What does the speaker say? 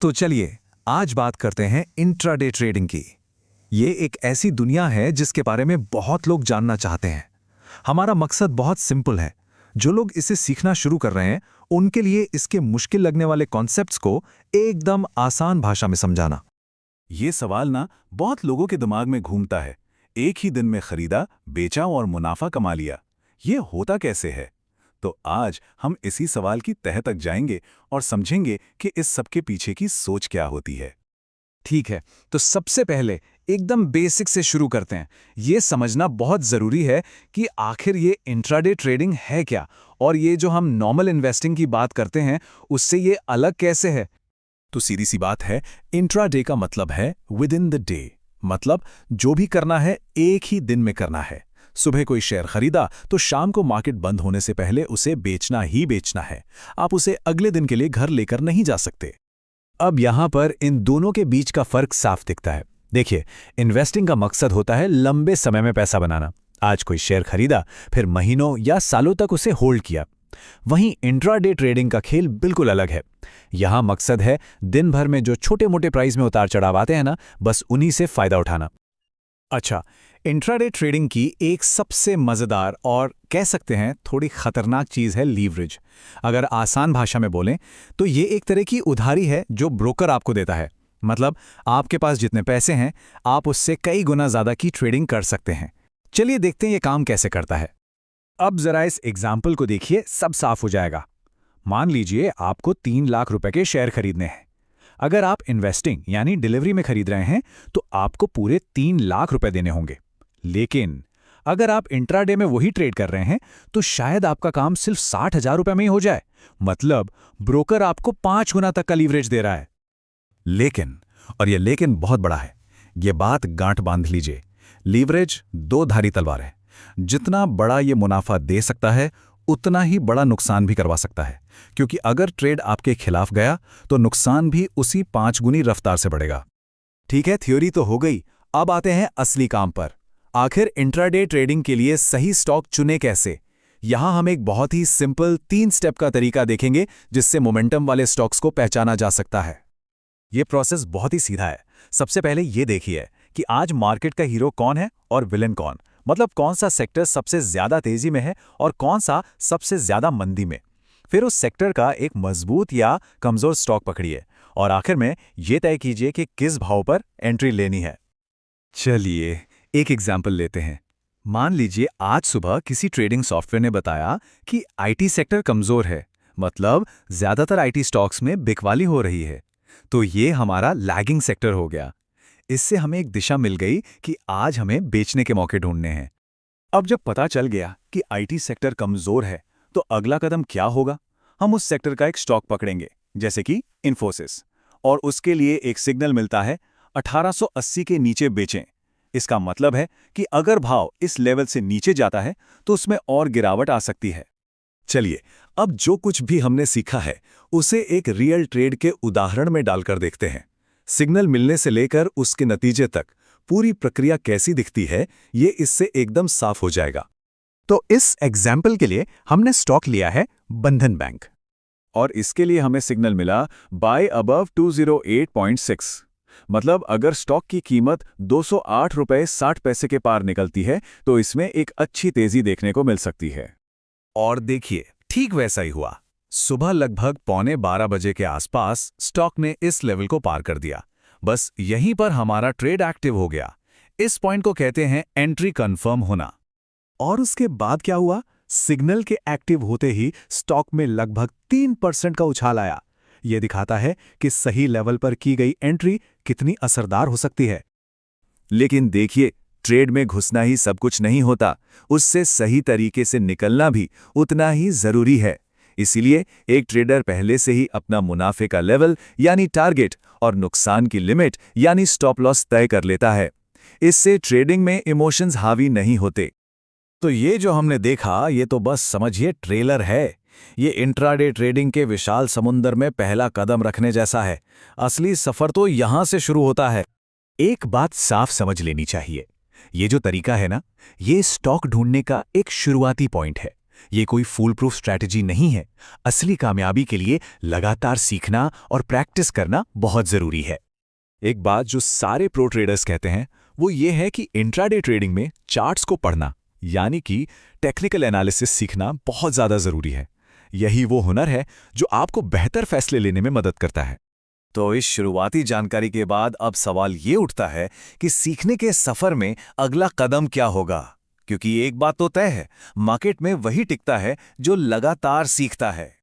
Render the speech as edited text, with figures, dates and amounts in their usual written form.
तो चलिए आज बात करते हैं इंट्राडे ट्रेडिंग की। ये एक ऐसी दुनिया है जिसके बारे में बहुत लोग जानना चाहते हैं। हमारा मकसद बहुत सिंपल है। जो लोग इसे सीखना शुरू कर रहे हैं उनके लिए इसके मुश्किल लगने वाले कॉन्सेप्ट्स को एकदम आसान भाषा में समझाना। ये सवाल ना बहुत लोगों के दिमाग में घूमता है। एक ही दिन में खरीदा, बेचा और मुनाफा कमा लिया, ये होता कैसे है? तो आज हम इसी सवाल की तह तक जाएंगे और समझेंगे कि इस सब के पीछे की सोच क्या होती है। ठीक है, तो सबसे पहले एकदम बेसिक से शुरू करते हैं। ये समझना बहुत ज़रूरी है कि आखिर ये इंट्राडे ट्रेडिंग है क्या, और ये जो हम नॉर्मल इन्वेस्टिंग की बात करते हैं उससे ये अलग कैसे है। तो सीधी सी बात है, इंट्राडे का मतलब है विद इन द डे। मतलब जो भी करना है एक ही दिन में करना है। सुबह कोई शेयर खरीदा तो शाम को मार्केट बंद होने से पहले उसे बेचना ही बेचना है। आप उसे अगले दिन के लिए घर लेकर नहीं जा सकते। अब यहां पर इन दोनों के बीच का फर्क साफ दिखता है। देखिए, इन्वेस्टिंग का मकसद होता है लंबे समय में पैसा बनाना। आज कोई शेयर खरीदा, फिर महीनों या सालों तक उसे होल्ड किया। वहीं इंट्राडे ट्रेडिंग का खेल बिल्कुल अलग है। यहां मकसद है दिन भर में जो छोटे मोटे प्राइस में उतार चढ़ाव आते हैं ना, बस उन्हीं से फायदा उठाना। अच्छा, इंट्राडे ट्रेडिंग की एक सबसे मज़ेदार और कह सकते हैं थोड़ी खतरनाक चीज़ है लीवरेज। अगर आसान भाषा में बोलें तो ये एक तरह की उधारी है जो ब्रोकर आपको देता है। मतलब आपके पास जितने पैसे हैं आप उससे कई गुना ज़्यादा की ट्रेडिंग कर सकते हैं। चलिए देखते हैं ये काम कैसे करता है। अब ज़रा इस एग्जाम्पल को देखिए, सब साफ हो जाएगा। मान लीजिए आपको 3 लाख रुपए के शेयर खरीदने हैं। अगर आप इन्वेस्टिंग यानी डिलीवरी में खरीद रहे हैं तो आपको पूरे 3 लाख रुपए देने होंगे। लेकिन अगर आप इंट्राडे में वही ट्रेड कर रहे हैं तो शायद आपका काम सिर्फ 60,000 रुपए में ही हो जाए। मतलब ब्रोकर आपको 5 गुना तक का लीवरेज दे रहा है। लेकिन, और यह लेकिन बहुत बड़ा है, यह बात गांठ बांध लीजिए, लीवरेज दो धारी तलवार है। जितना बड़ा ये मुनाफा दे सकता है उतना ही बड़ा नुकसान भी करवा सकता है, क्योंकि अगर ट्रेड आपके खिलाफ गया तो नुकसान भी उसी 5 गुनी रफ्तार से बढ़ेगा। ठीक है, थ्योरी तो हो गई। अब आते हैं असली काम पर। आखिर इंट्राडे ट्रेडिंग के लिए सही स्टॉक चुने कैसे। यहां हम एक बहुत ही सिंपल 3 स्टेप का तरीका देखेंगे जिससे मोमेंटम वाले स्टॉक्स को पहचाना जा सकता है। यह प्रोसेस बहुत ही सीधा है। सबसे पहले यह देखिए कि आज मार्केट का हीरो कौन है और विलेन कौन। मतलब कौन सा सेक्टर सबसे ज्यादा तेजी में है और कौन सा सबसे ज्यादा मंदी में। फिर उस सेक्टर का एक मजबूत या कमजोर स्टॉक पकड़िए और आखिर में यह तय कीजिए कि किस भाव पर एंट्री लेनी है। चलिए एक एग्जाम्पल लेते हैं। मान लीजिए आज सुबह किसी ट्रेडिंग सॉफ्टवेयर ने बताया कि आईटी सेक्टर कमजोर है। मतलब ज्यादातर आईटी स्टॉक्स में बिकवाली हो रही है। तो ये हमारा लैगिंग सेक्टर हो गया। इससे हमें एक दिशा मिल गई कि आज हमें बेचने के मौके ढूंढने हैं। अब जब पता चल गया कि आईटी सेक्टर कमजोर है तो अगला कदम क्या होगा? हम उस सेक्टर का एक स्टॉक पकड़ेंगे, जैसे कि इन्फोसिस, और उसके लिए एक सिग्नल मिलता है 1880 के नीचे बेचें। इसका मतलब है कि अगर भाव इस लेवल से नीचे जाता है तो उसमें और गिरावट आ सकती है। चलिए, अब जो कुछ भी हमने सीखा है उसे एक रियल ट्रेड के उदाहरण में डालकर देखते हैं। सिग्नल मिलने से लेकर उसके नतीजे तक पूरी प्रक्रिया कैसी दिखती है, ये इससे एकदम साफ हो जाएगा। तो इस एग्जाम्पल के लिए हमने स्टॉक लिया है बंधन बैंक, और इसके लिए हमें सिग्नल मिला बाय अबव 208.6। मतलब अगर स्टॉक की कीमत 208 रुपये 60 पैसे के पार निकलती है तो इसमें एक अच्छी तेजी देखने को मिल सकती है। और देखिए ठीक वैसा ही हुआ। सुबह लगभग 11:15 बजे के आसपास स्टॉक ने इस लेवल को पार कर दिया। बस यहीं पर हमारा ट्रेड एक्टिव हो गया। इस पॉइंट को कहते हैं एंट्री कंफर्म होना। और उसके बाद क्या हुआ? सिग्नल के एक्टिव होते ही स्टॉक में लगभग 3% का उछाल आया। यह दिखाता है कि सही लेवल पर की गई एंट्री कितनी असरदार हो सकती है। लेकिन देखिए, ट्रेड में घुसना ही सब कुछ नहीं होता, उससे सही तरीके से निकलना भी उतना ही जरूरी है। इसीलिए एक ट्रेडर पहले से ही अपना मुनाफे का लेवल यानी टारगेट और नुकसान की लिमिट यानी स्टॉप लॉस तय कर लेता है। इससे ट्रेडिंग में इमोशंस हावी नहीं होते। तो ये जो हमने देखा, ये तो बस समझिए ट्रेलर है। ये इंट्राडे ट्रेडिंग के विशाल समुंदर में पहला कदम रखने जैसा है। असली सफर तो यहां से शुरू होता है। एक बात साफ समझ लेनी चाहिए, ये जो तरीका है ना, ये स्टॉक ढूंढने का एक शुरुआती पॉइंट है। ये कोई फूल प्रूफ स्ट्रैटेजी नहीं है। असली कामयाबी के लिए लगातार सीखना और प्रैक्टिस करना बहुत जरूरी है। एक बात जो सारे प्रो ट्रेडर्स कहते हैं वो ये है कि इंट्राडे ट्रेडिंग में चार्ट्स को पढ़ना यानी कि टेक्निकल एनालिसिस सीखना बहुत ज्यादा जरूरी है। यही वो हुनर है जो आपको बेहतर फैसले लेने में मदद करता है। तो इस शुरुआती जानकारी के बाद अब सवाल ये उठता है कि सीखने के सफर में अगला कदम क्या होगा, क्योंकि एक बात तो तय है, मार्केट में वही टिकता है जो लगातार सीखता है।